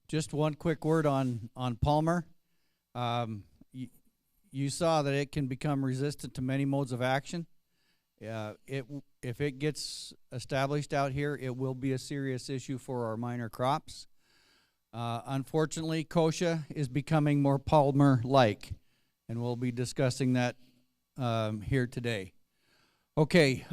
Just one quick word on Palmer. You saw that it can become resistant to many modes of action. If it gets established out here, it will be a serious issue for our minor crops. Unfortunately, kochia is becoming more Palmer-like, and we'll be discussing that here today. Okay,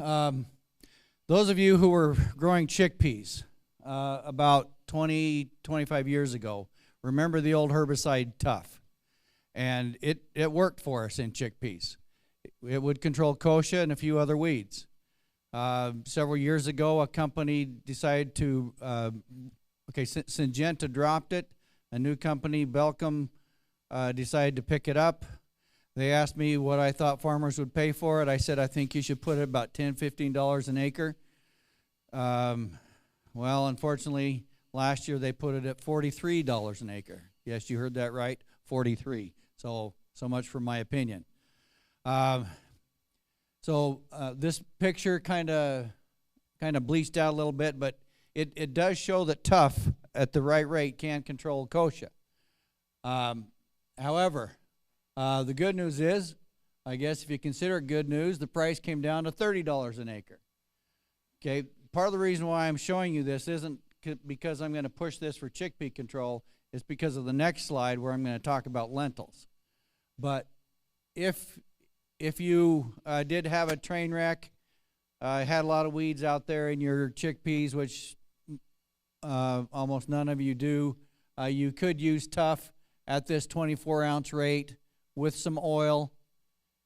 those of you who were growing chickpeas about 20, 25 years ago, remember the old herbicide Tough. And it worked for us in chickpeas. It would control kochia and a few other weeds. Several years ago, a company decided to, Syngenta dropped it. A new company, Belcom, decided to pick it up. They asked me what I thought farmers would pay for it. I said, I think you should put it about $10, $15 an acre. Well, unfortunately, last year they put it at $43 an acre. Yes, you heard that right, 43. So much for my opinion. This picture kind of bleached out a little bit, but it does show that Tough at the right rate can control kochia. However, the good news is, I guess if you consider it good news, the price came down to $30 an acre. Okay, part of the reason why I'm showing you this isn't because I'm going to push this for chickpea control. It's because of the next slide where I'm going to talk about lentils. But if you did have a train wreck, had a lot of weeds out there in your chickpeas, which almost none of you do, you could use Tough at this 24-ounce rate with some oil.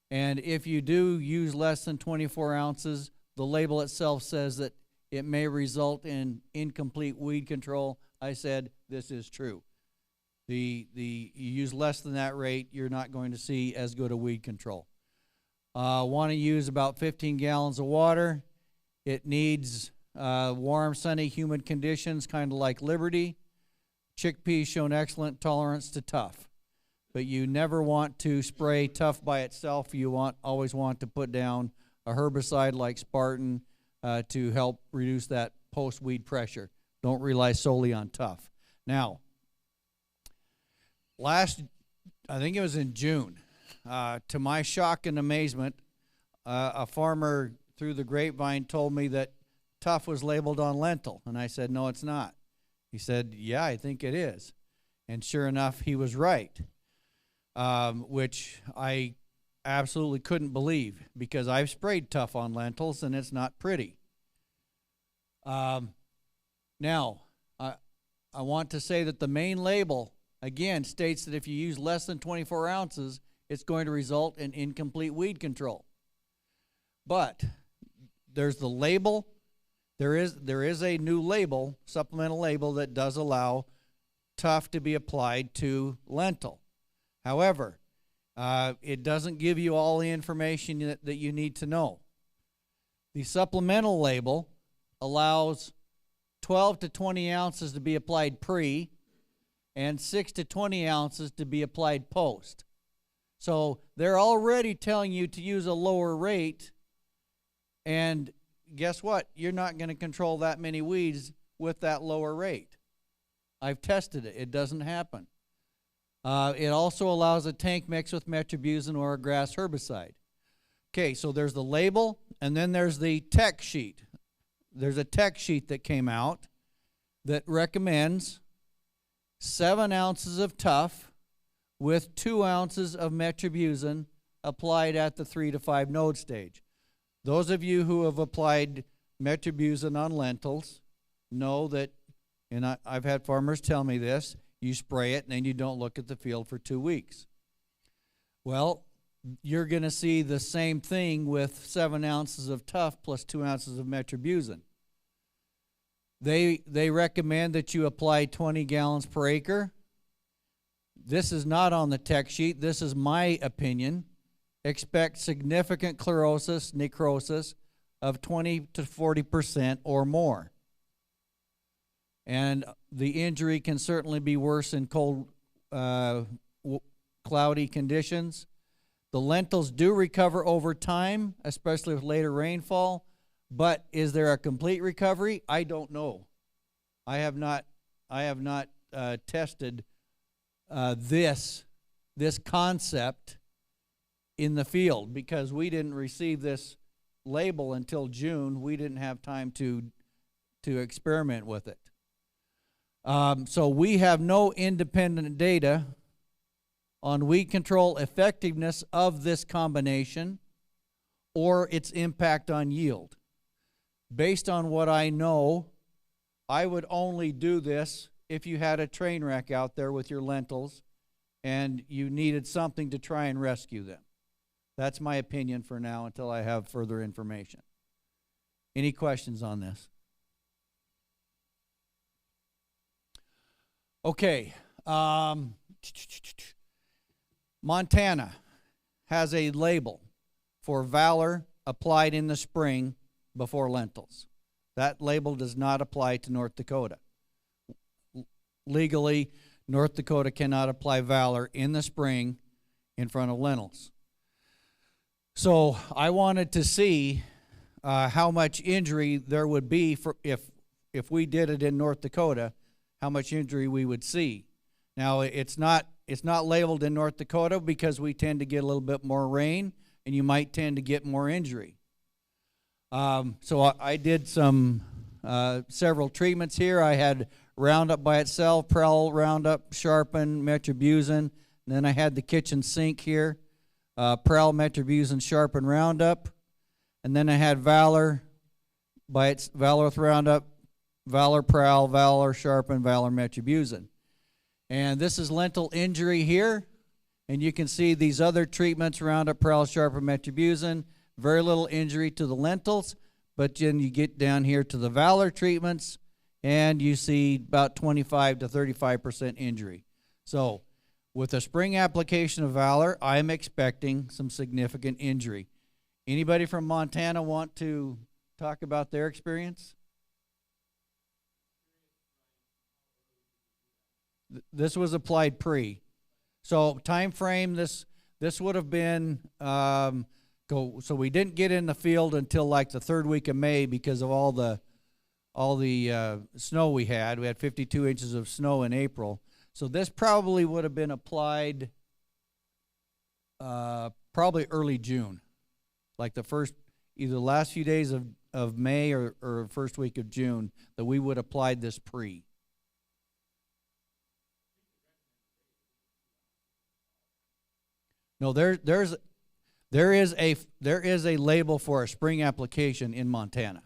And if you do use less than 24 ounces, the label itself says that it may result in incomplete weed control. I said this is true. You use less than that rate, you're not going to see as good a weed control. Want to use about 15 gallons of water. It needs warm, sunny, humid conditions, kind of like Liberty. Chickpeas shown excellent tolerance to Tough, but you never want to spray Tough by itself. You always want to put down a herbicide like Spartan to help reduce that post-weed pressure. Don't rely solely on Tough. Now, I think it was in June, to my shock and amazement, a farmer through the grapevine told me that Tough was labeled on lentil, and I said, no, it's not. He said, yeah, I think it is. And sure enough, he was right, which I absolutely couldn't believe because I've sprayed Tough on lentils, and it's not pretty. Now, I want to say that the main label, again, states that if you use less than 24 ounces, it's going to result in incomplete weed control. But there's the label. There is a new label, supplemental label, that does allow Tough to be applied to lentil. However, it doesn't give you all the information that you need to know. The supplemental label allows 12 to 20 ounces to be applied pre, and 6 to 20 ounces to be applied post. So they're already telling you to use a lower rate, and guess what? You're not going to control that many weeds with that lower rate. I've tested it. It doesn't happen. It also allows a tank mix with metribuzin or a grass herbicide. Okay, so there's the label, and then there's the tech sheet. There's a tech sheet that came out that recommends 7 ounces of Tough with 2 ounces of metribuzin applied at the 3 to 5 node stage. Those of you who have applied metribuzin on lentils know that, and I've had farmers tell me this, you spray it and then you don't look at the field for 2 weeks. Well, you're going to see the same thing with 7 ounces of Tough plus 2 ounces of metribuzin. They recommend that you apply 20 gallons per acre. This is not on the tech sheet. This is my opinion. Expect significant chlorosis, necrosis of 20 to 40% or more. And the injury can certainly be worse in cold, cloudy conditions. The lentils do recover over time, especially with later rainfall. But is there a complete recovery? I don't know. I have not tested this concept in the field, because we didn't receive this label until June. We didn't have time to experiment with it. So we have no independent data on weed control effectiveness of this combination or its impact on yield. Based on what I know, I would only do this if you had a train wreck out there with your lentils and you needed something to try and rescue them. That's my opinion for now until I have further information. Any questions on this? Okay. Montana has a label for Valor applied in the spring before lentils. That label does not apply to North Dakota. Legally, North Dakota cannot apply Valor in the spring in front of lentils. So I wanted to see how much injury there would be for if we did it in North Dakota, how much injury we would see. Now it's not labeled in North Dakota because we tend to get a little bit more rain, and you might tend to get more injury. So I did some several treatments here. I had Roundup by itself, Prel, Roundup, Sharpen, Metribuzin. And then I had the kitchen sink here, Prel, Metribuzin, Sharpen, Roundup. And then I had Valor Valor with Roundup, Valor Prel, Valor Sharpen, Valor Metribuzin. And this is lentil injury here. And you can see these other treatments, Roundup, Prel, Sharpen, Metribuzin. Very little injury to the lentils, but then you get down here to the Valor treatments, and you see about 25 to 35% injury. So with a spring application of Valor, I'm expecting some significant injury. Anybody from Montana want to talk about their experience? This was applied pre. So time frame, this would have been, so we didn't get in the field until like the third week of May because of all the snow we had. We had 52 inches of snow in April. So this probably would have been applied probably early June, like either the last few days of May or first week of June that we would have applied this pre. No, there is a label for a spring application in Montana.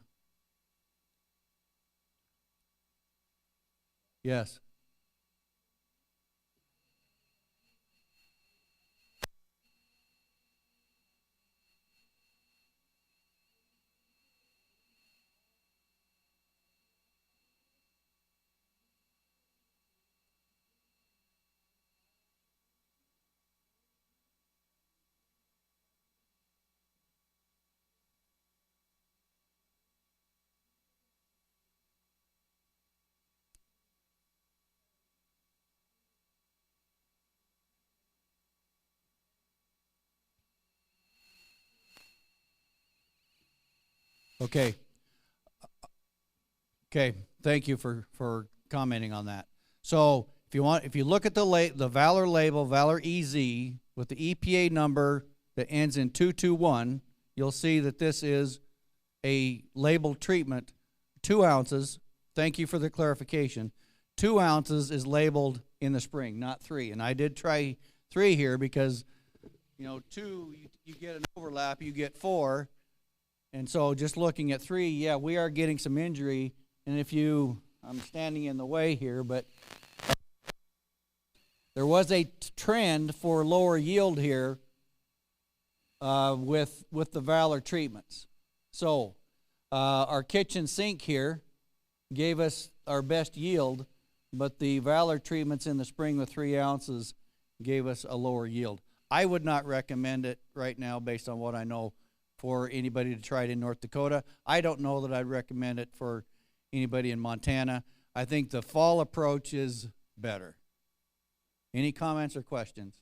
Yes. Okay. Okay. Thank you for commenting on that. So if you look at the Valor label, Valor EZ with the EPA number that ends in 221, you'll see that this is a labeled treatment, 2 ounces. Thank you for the clarification. 2 ounces is labeled in the spring, not 3. And I did try 3 here because, 2 you get an overlap, you get 4. And so just looking at 3, yeah, we are getting some injury. And I'm standing in the way here, but there was a trend for lower yield here with the Valor treatments. So our kitchen sink here gave us our best yield, but the Valor treatments in the spring with 3 ounces gave us a lower yield. I would not recommend it right now based on what I know for anybody to try it in North Dakota. I don't know that I'd recommend it for anybody in Montana. I think the fall approach is better. Any comments or questions?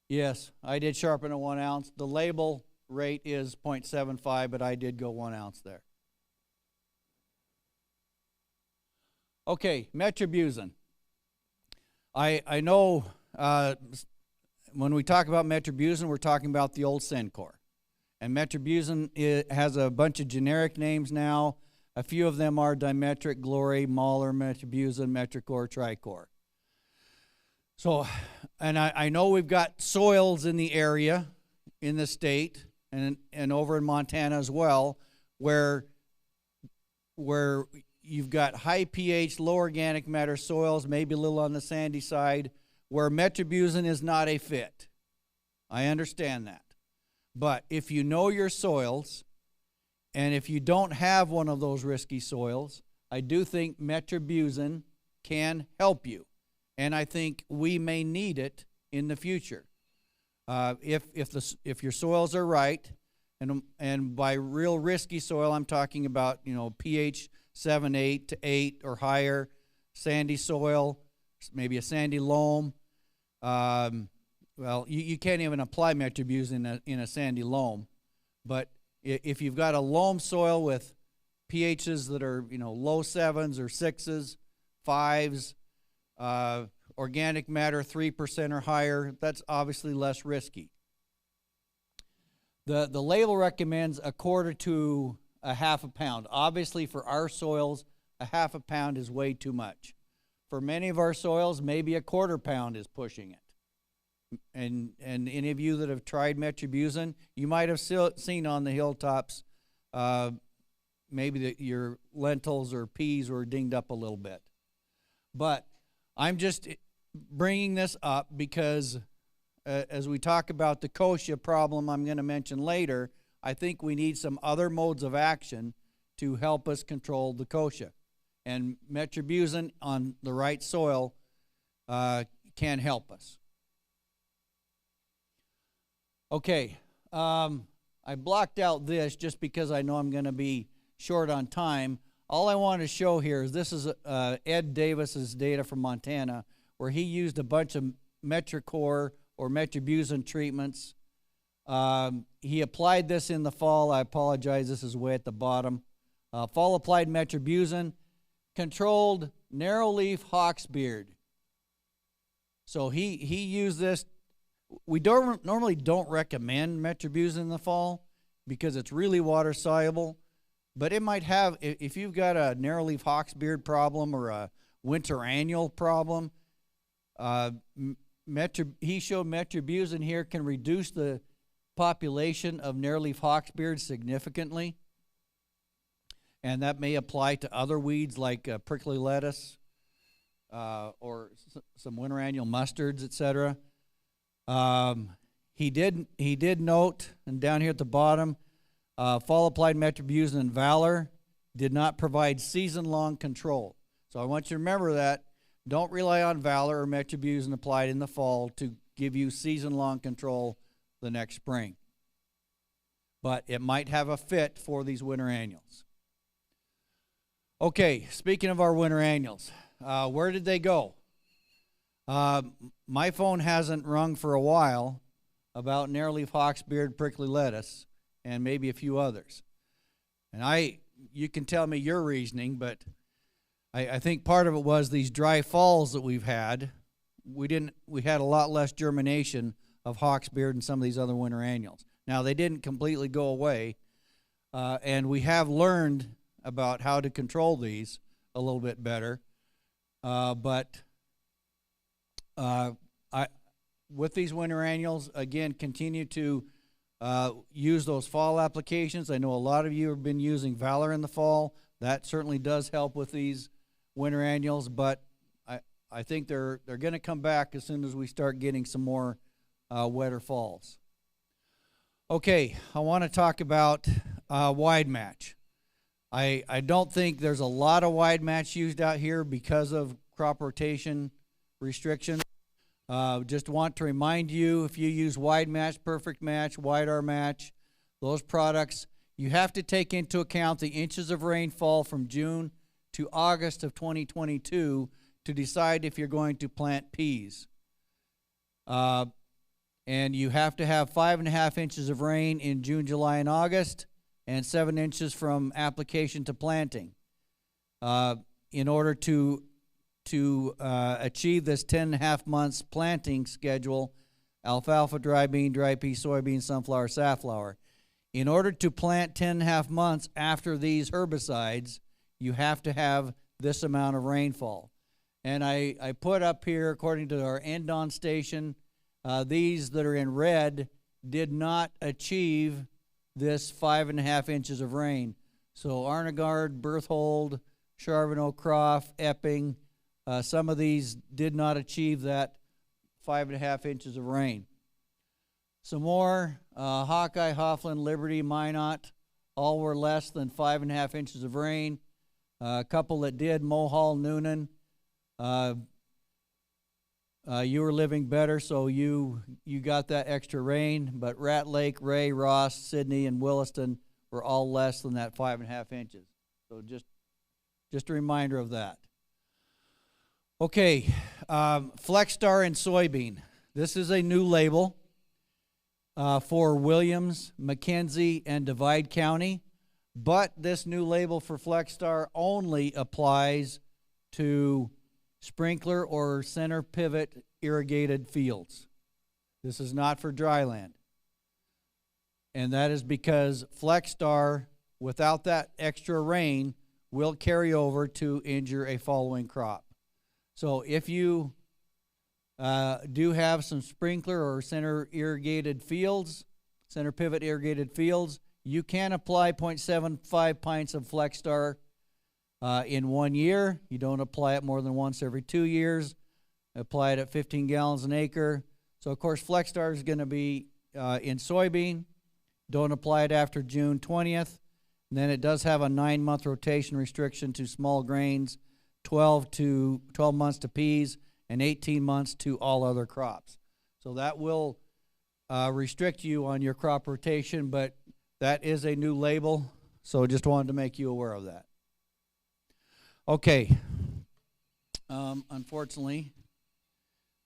Yes, I did sharpen a 1 ounce. The label rate is 0.75, but I did go 1 ounce there. Okay, metribuzin. I know when we talk about metribuzin, we're talking about the old Cencor. And metribuzin has a bunch of generic names now. A few of them are dimetric, Glory, Mahler, metribuzin, Metricor, Tricor. So, and I know we've got soils in the area, in the state, and over in Montana as well, where you've got high pH, low organic matter soils, maybe a little on the sandy side, where metribuzin is not a fit. I understand that. But if you know your soils, and if you don't have one of those risky soils, I do think metribuzin can help you. And I think we may need it in the future. If your soils are right, and by real risky soil, I'm talking about, pH 7.8 to 8 or higher, sandy soil, maybe a sandy loam. Well, you can't even apply metribuzin in a sandy loam, but if you've got a loam soil with pHs that are low 7s or 6s, 5s, organic matter 3% or higher, that's obviously less risky. The label recommends 1/4 to 1/2 pound. Obviously, for our soils, 1/2 pound is way too much. For many of our soils, maybe 1/4 pound is pushing it. And any of you that have tried metribuzin, you might have seen on the hilltops, maybe your lentils or peas were dinged up a little bit. But I'm just bringing this up because as we talk about the kochia problem I'm going to mention later, I think we need some other modes of action to help us control the kochia. And metribuzin on the right soil can help us. Okay, I blocked out this just because I know I'm going to be short on time. All I want to show here is this is Ed Davis's data from Montana, where he used a bunch of Metricor or metribuzin treatments. He applied this in the fall. I apologize, this is way at the bottom. Fall applied metribuzin, controlled narrowleaf hawksbeard. So he used this. We normally don't recommend metribuzin in the fall because it's really water soluble, but it might have, if you've got a narrowleaf hawksbeard problem or a winter annual problem, he showed metribuzin here can reduce the population of narrowleaf hawksbeard significantly, and that may apply to other weeds like prickly lettuce or some winter annual mustards, etc. He did note, and down here at the bottom, fall applied metribuzin and Valor did not provide season-long control. So I want you to remember that. Don't rely on Valor or metribuzin applied in the fall to give you season-long control the next spring. But it might have a fit for these winter annuals. Okay, speaking of our winter annuals, where did they go? My phone hasn't rung for a while about narrowleaf hawksbeard, prickly lettuce, and maybe a few others. And you can tell me your reasoning, but I think part of it was these dry falls that we've had. We had a lot less germination of hawksbeard and some of these other winter annuals. Now, they didn't completely go away, and we have learned about how to control these a little bit better, but with these winter annuals, again, continue to use those fall applications. I know a lot of you have been using Valor in the fall. That certainly does help with these winter annuals, but I think they're going to come back as soon as we start getting some more wetter falls. Okay, I want to talk about wide match. I don't think there's a lot of wide match used out here because of crop rotation restrictions. Just want to remind you, if you use wide match, perfect match, wide R match, those products, you have to take into account the inches of rainfall from June to August of 2022 to decide if you're going to plant peas. And you have to have 5.5 inches of rain in June, July, and August, and 7 inches from application to planting. In order to achieve this 10.5 months planting schedule, alfalfa, dry bean, dry pea, soybean, sunflower, safflower. In order to plant 10.5 months after these herbicides, you have to have this amount of rainfall. And I put up here, according to our end-on station, these that are in red did not achieve this 5.5 inches of rain. So Arnegard, Berthold, Charbonneau, Croft, Epping, some of these did not achieve that 5.5 inches of rain. Some more, Hawkeye, Hoffland, Liberty, Minot, all were less than 5.5 inches of rain. A couple that did, Mohall, Noonan, you were living better, so you got that extra rain, but Rat Lake, Ray, Ross, Sidney, and Williston were all less than that 5.5 inches. So just a reminder of that. Okay, FlexStar and soybean. This is a new label for Williams, McKenzie, and Divide County, but this new label for FlexStar only applies to sprinkler or center pivot irrigated fields. This is not for dry land. And that is because FlexStar, without that extra rain, will carry over to injure a following crop. So if you do have some sprinkler or center irrigated fields, center pivot irrigated fields, you can apply 0.75 pints of FlexStar in 1 year. You don't apply it more than once every 2 years. Apply it at 15 gallons an acre. So, of course, FlexStar is going to be in soybean. Don't apply it after June 20th. And then it does have a 9-month rotation restriction to small grains, 12 months to peas, and 18 months to all other crops. So that will restrict you on your crop rotation, but that is a new label, so just wanted to make you aware of that. Okay. Unfortunately,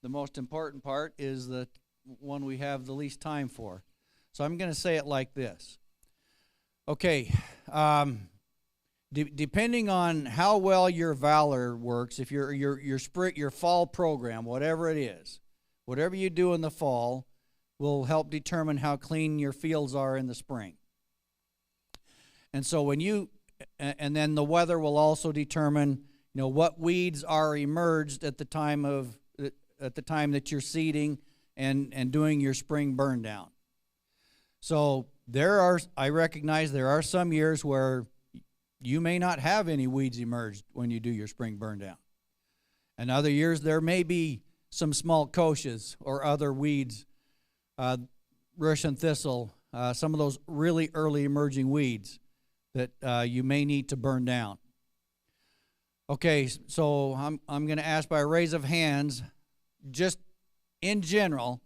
the most important part is the one we have the least time for. So I'm going to say it like this. Okay. Depending on how well your Valor works, if your fall program, whatever it is, whatever you do in the fall will help determine how clean your fields are in the spring. And so and then the weather will also determine, what weeds are emerged at the time that you're seeding and doing your spring burn down. So I recognize there are some years where you may not have any weeds emerged when you do your spring burn down. And other years there may be some small kochias or other weeds, Russian thistle, some of those really early emerging weeds that you may need to burn down. Okay, so I'm going to ask by a raise of hands, just in general,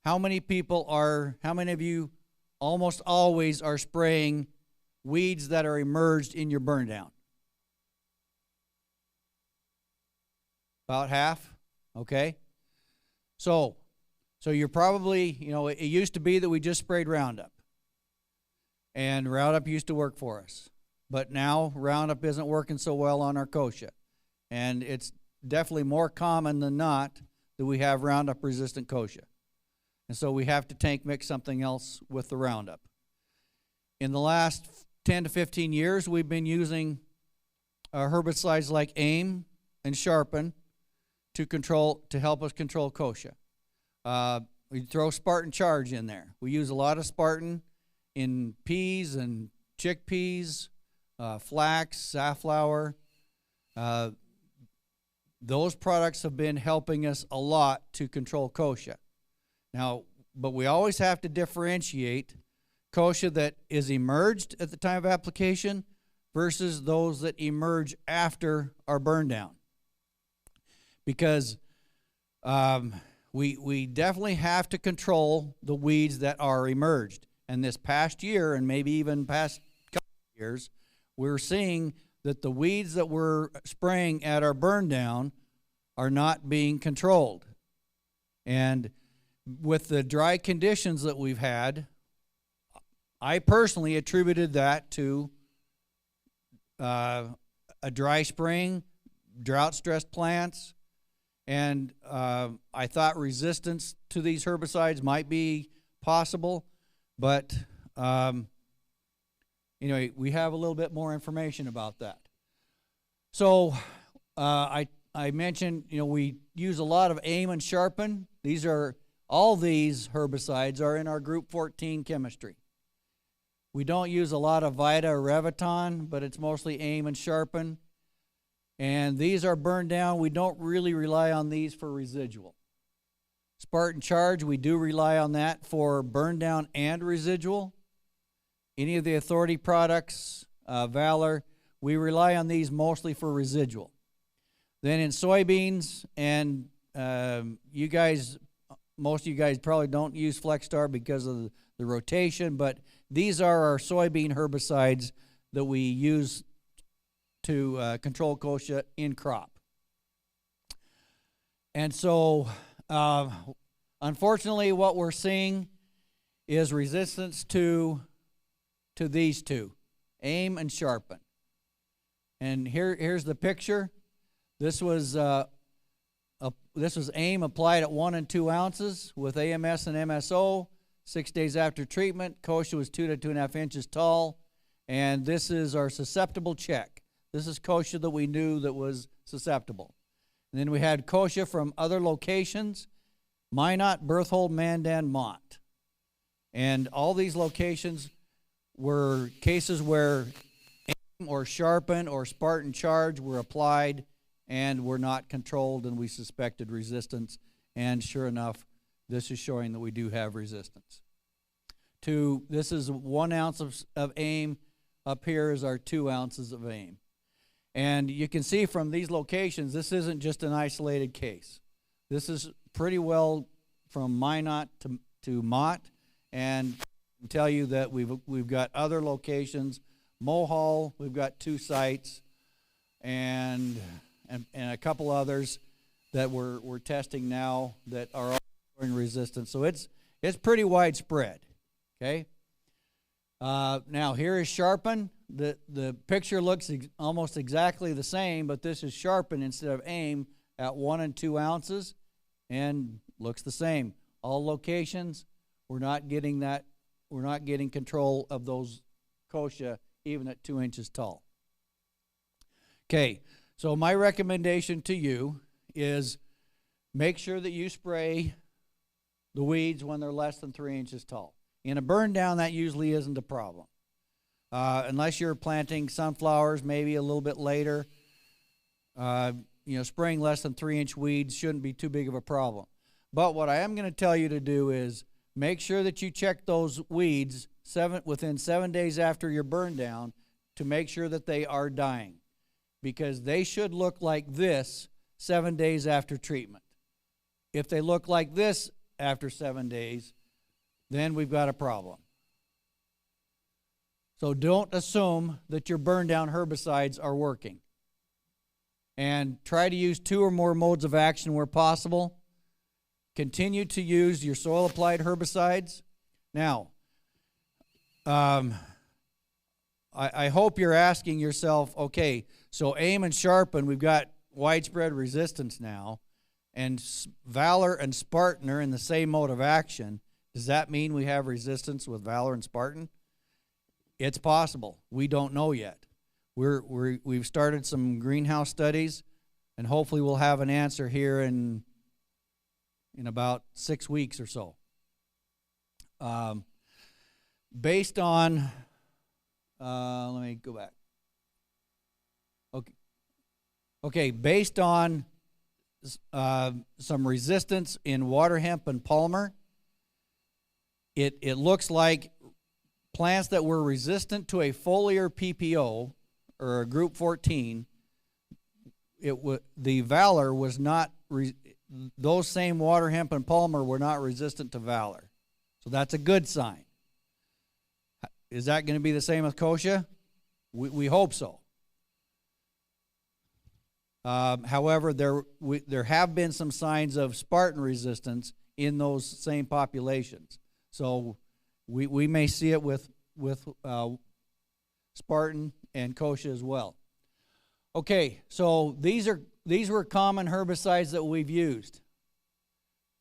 how many of you almost always are spraying weeds that are emerged in your burn down? About half, okay? So you're probably, it used to be that we just sprayed Roundup. And Roundup used to work for us. But now Roundup isn't working so well on our kochia. And it's definitely more common than not that we have Roundup resistant kochia. And so we have to tank mix something else with the Roundup. In the last 10 to 15 years, we've been using herbicides like AIM and Sharpen to help us control kochia. We throw Spartan Charge in there. We use a lot of Spartan in peas and chickpeas, flax, safflower. Those products have been helping us a lot to control kochia. Now, but we always have to differentiate kochia that is emerged at the time of application versus those that emerge after our burn down. Because we definitely have to control the weeds that are emerged. And this past year, and maybe even past couple of years, we're seeing that the weeds that we're spraying at our burn down are not being controlled. And with the dry conditions that we've had, I personally attributed that to a dry spring, drought-stressed plants, and I thought resistance to these herbicides might be possible, but we have a little bit more information about that. So I mentioned, we use a lot of AIM and Sharpen. All these herbicides are in our Group 14 chemistry. We don't use a lot of Vita or Reviton, but it's mostly AIM and Sharpen. And these are burned down. We don't really rely on these for residual. Spartan Charge, we do rely on that for burn down and residual. Any of the Authority products, Valor, we rely on these mostly for residual. Then in soybeans, and most of you guys probably don't use FlexStar because of the rotation, but these are our soybean herbicides that we use to control kochia in crop. And so, unfortunately, what we're seeing is resistance to these two, AIM and Sharpen. And here's the picture. This was AIM applied at 1 and 2 ounces with AMS and MSO. 6 days after treatment, kochia was 2 to 2.5 inches tall, and this is our susceptible check. This is kochia that we knew that was susceptible. And then we had kochia from other locations, Minot, Berthold, Mandan, Mott. And all these locations were cases where AIM or Sharpen or Spartan Charge were applied and were not controlled, and we suspected resistance. And sure enough, this is showing that we do have resistance. This is 1 ounce of AIM. Up here is our 2 ounces of AIM. And you can see from these locations, this isn't just an isolated case. This is pretty well from Minot to Mott, and I can tell you that we've got other locations. Mohall, we've got 2 sites, and a couple others that we're testing now that are all showing resistance. So it's pretty widespread. Okay. Now here is Sharpen. The picture looks almost exactly the same, but this is Sharpen instead of AIM at 1 and 2 ounces, and looks the same. All locations, we're not getting control of those kochia even at 2 inches tall. Okay, so my recommendation to you is make sure that you spray the weeds when they're less than 3 inches tall. In a burn down, that usually isn't a problem. Unless you're planting sunflowers maybe a little bit later, spraying less than 3-inch weeds shouldn't be too big of a problem. But what I am going to tell you to do is make sure that you check those weeds within 7 days after your burn down to make sure that they are dying, because they should look like this 7 days after treatment. If they look like this after 7 days, then we've got a problem. So don't assume that your burn down herbicides are working. And try to use 2 or more modes of action where possible. Continue to use your soil applied herbicides. Now, I hope you're asking yourself, okay, so AIM and Sharpen, we've got widespread resistance now, and Valor and Spartan are in the same mode of action. Does that mean we have resistance with Valor and Spartan? It's possible. We don't know yet. We've started some greenhouse studies, and hopefully we'll have an answer here in about 6 weeks or so. Based on, let me go back. Okay, based on some resistance in water hemp and Palmer, it looks like plants that were resistant to a foliar PPO or a group 14, the Valor was not, those same water hemp and Palmer were not resistant to Valor. So that's a good sign. Is that going to be the same with kochia? We hope so. However, there have been some signs of Spartan resistance in those same populations. So we may see it with Spartan and kochia as well. Okay, so these were common herbicides that we've used.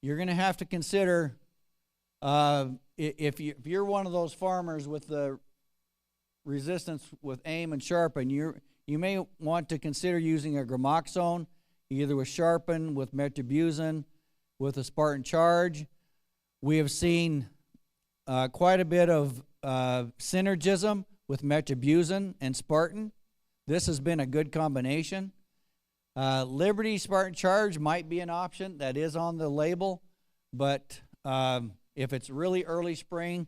You're going to have to consider if you're one of those farmers with the resistance with aim and sharpen, you may want to consider using a gramoxone, either with sharpen, with metribuzin, with a Spartan charge. We have seen quite a bit of synergism with metribuzin and Spartan. This has been a good combination. Liberty Spartan charge might be an option. That is on the label, but if it's really early spring,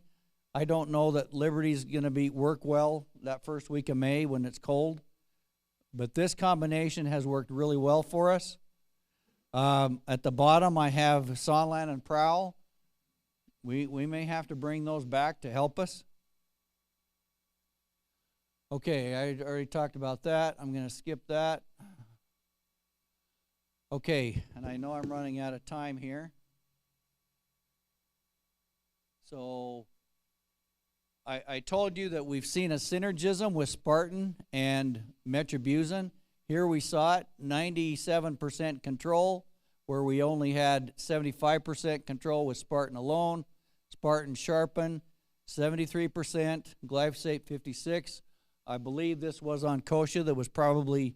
I don't know that Liberty's going to work well that first week of May when it's cold. But this combination has worked really well for us. At the bottom, I have Sonland and Prowl. We may have to bring those back to help us. Okay, I already talked about that. I'm going to skip that. Okay, and I know I'm running out of time here. So I told you that we've seen a synergism with Spartan and metribuzin. Here we saw it, 97% control, where we only had 75% control with Spartan alone. Spartan sharpen, 73%, glyphosate 56%. I believe this was on kochia that was probably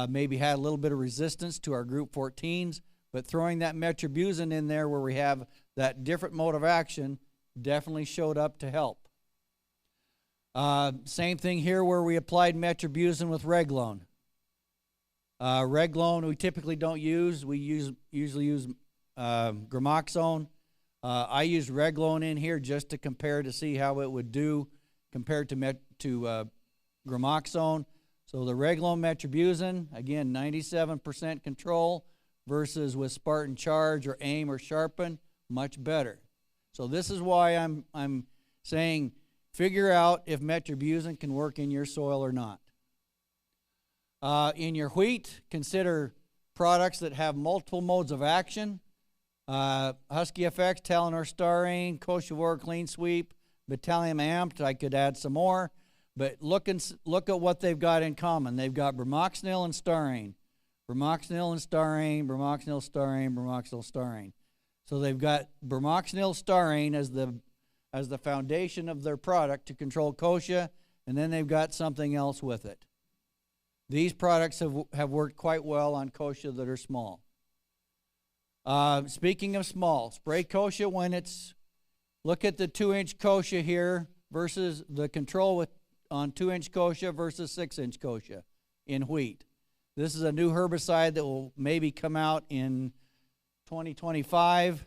maybe had a little bit of resistance to our group 14s, but throwing that metribuzin in there where we have that different mode of action definitely showed up to help. Same thing here where we applied metribuzin with Reglone. Reglone we typically don't use. We usually use gramoxone. I used Reglone in here just to compare to see how it would do compared to gramoxone. So the Reglone metribuzin, again, 97% control versus with Spartan charge or aim or sharpen, much better. So this is why I'm saying figure out if metribuzin can work in your soil or not. In your wheat, consider products that have multiple modes of action. Husky FX, Talinor Starane, Kochivore Clean Sweep, Battalium Amped. I could add some more, but look at what they've got in common. They've got bromoxynil and starane, bromoxynil and starane, bromoxynil, starane, bromoxynil, starane. So they've got bromoxynil, starane as the foundation of their product to control kochia, and then they've got something else with it. These products have worked quite well on kochia that are small. Speaking of small, spray kochia when it's, look at the 2-inch kochia here versus the control on 2-inch kochia versus 6-inch kochia in wheat. This is a new herbicide that will maybe come out in 2025.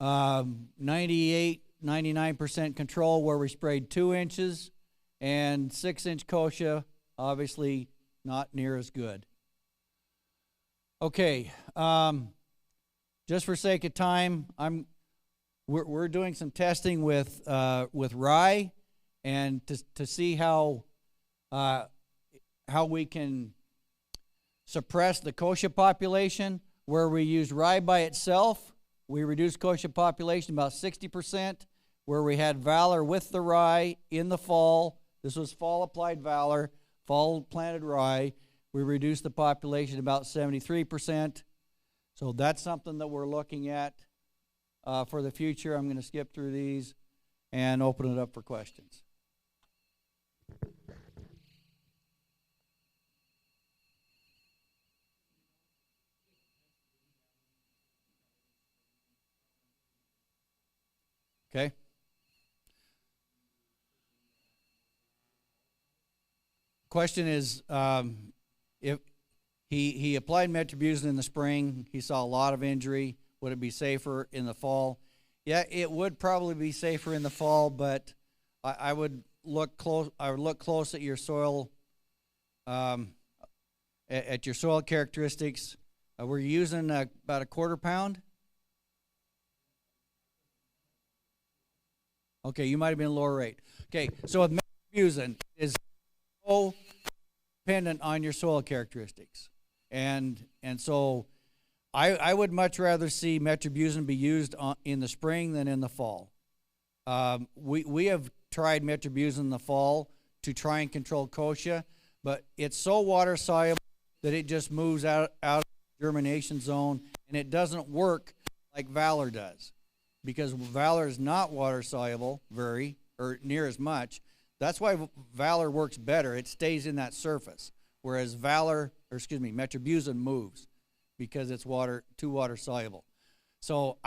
98, 99% control where we sprayed 2 inches, and 6-inch kochia, obviously not near as good. Okay, just for sake of time, we're doing some testing with rye, and to see how we can suppress the kochia population. Where we used rye by itself, we reduced kochia population about 60%. Where we had Valor with the rye in the fall, this was fall applied Valor, fall planted rye, we reduced the population about 73%. So that's something that we're looking at for the future. I'm going to skip through these and open it up for questions. Okay. Question is, if he applied metribuzin in the spring, he saw a lot of injury. Would it be safer in the fall? Yeah, it would probably be safer in the fall, but I would look close. I would look close at your soil, at your soil characteristics. We're using about a 1/4 pound. Okay, you might have been lower rate. Okay, so with metribuzin is so dependent on your soil characteristics, and so I would much rather see metribuzin be used in the spring than in the fall. We have tried metribuzin in the fall to try and control kochia, but it's so water soluble that it just moves out of the germination zone, and it doesn't work like Valor does, because Valor is not water soluble or near as much. That's why Valor works better. It stays in that surface, whereas metribuzin moves because it's too water soluble. So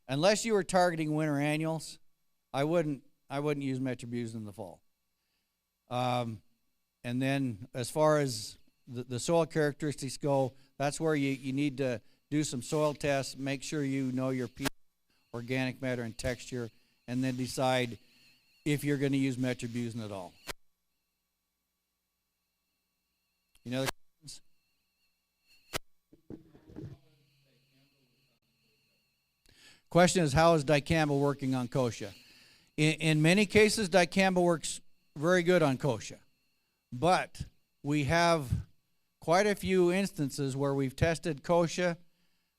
unless you were targeting winter annuals, I wouldn't use metribuzin in the fall. And then as far as the soil characteristics go, that's where you need to do some soil tests, make sure you know your pH, organic matter, and texture, and then decide if you're going to use metribuzin at all. Any other questions? Question is, how is dicamba working on kochia? In many cases, dicamba works very good on kochia, but we have quite a few instances where we've tested kochia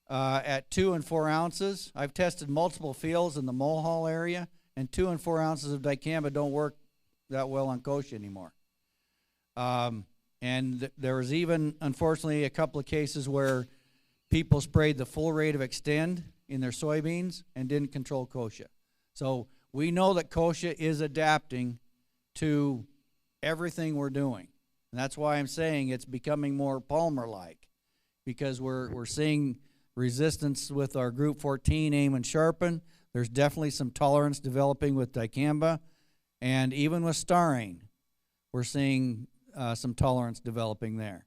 at 2 and 4 ounces. I've tested multiple fields in the Mulhall area, and 2 and 4 ounces of dicamba don't work that well on kochia anymore. And there was even, unfortunately, a couple of cases where people sprayed the full rate of Extend in their soybeans and didn't control kochia. So we know that kochia is adapting to everything we're doing. And that's why I'm saying it's becoming more Palmer-like, because we're seeing resistance with our Group 14 aim and sharpen. There's definitely some tolerance developing with dicamba, and even with starring, we're seeing some tolerance developing there.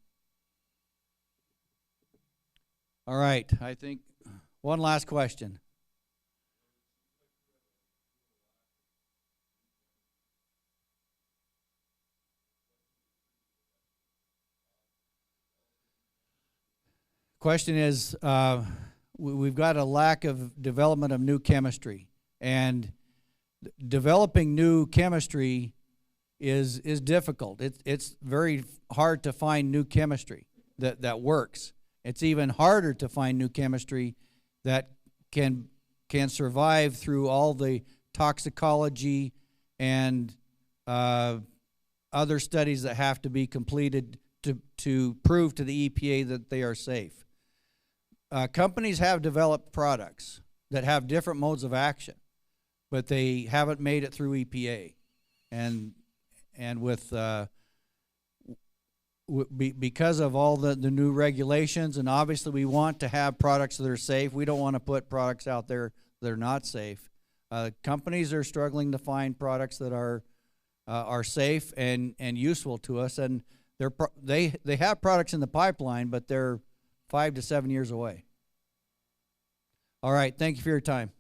All right, I think one last question. Question is, we've got a lack of development of new chemistry, and developing new chemistry is difficult. It's very hard to find new chemistry that works. It's even harder to find new chemistry that can survive through all the toxicology and other studies that have to be completed to prove to the EPA that they are safe. Companies have developed products that have different modes of action, but they haven't made it through EPA, and with because of all the new regulations, and obviously we want to have products that are safe. We don't want to put products out there that are not safe. Companies are struggling to find products that are safe and useful to us, and they have products in the pipeline, but they're 5 to 7 years away. All right, thank you for your time.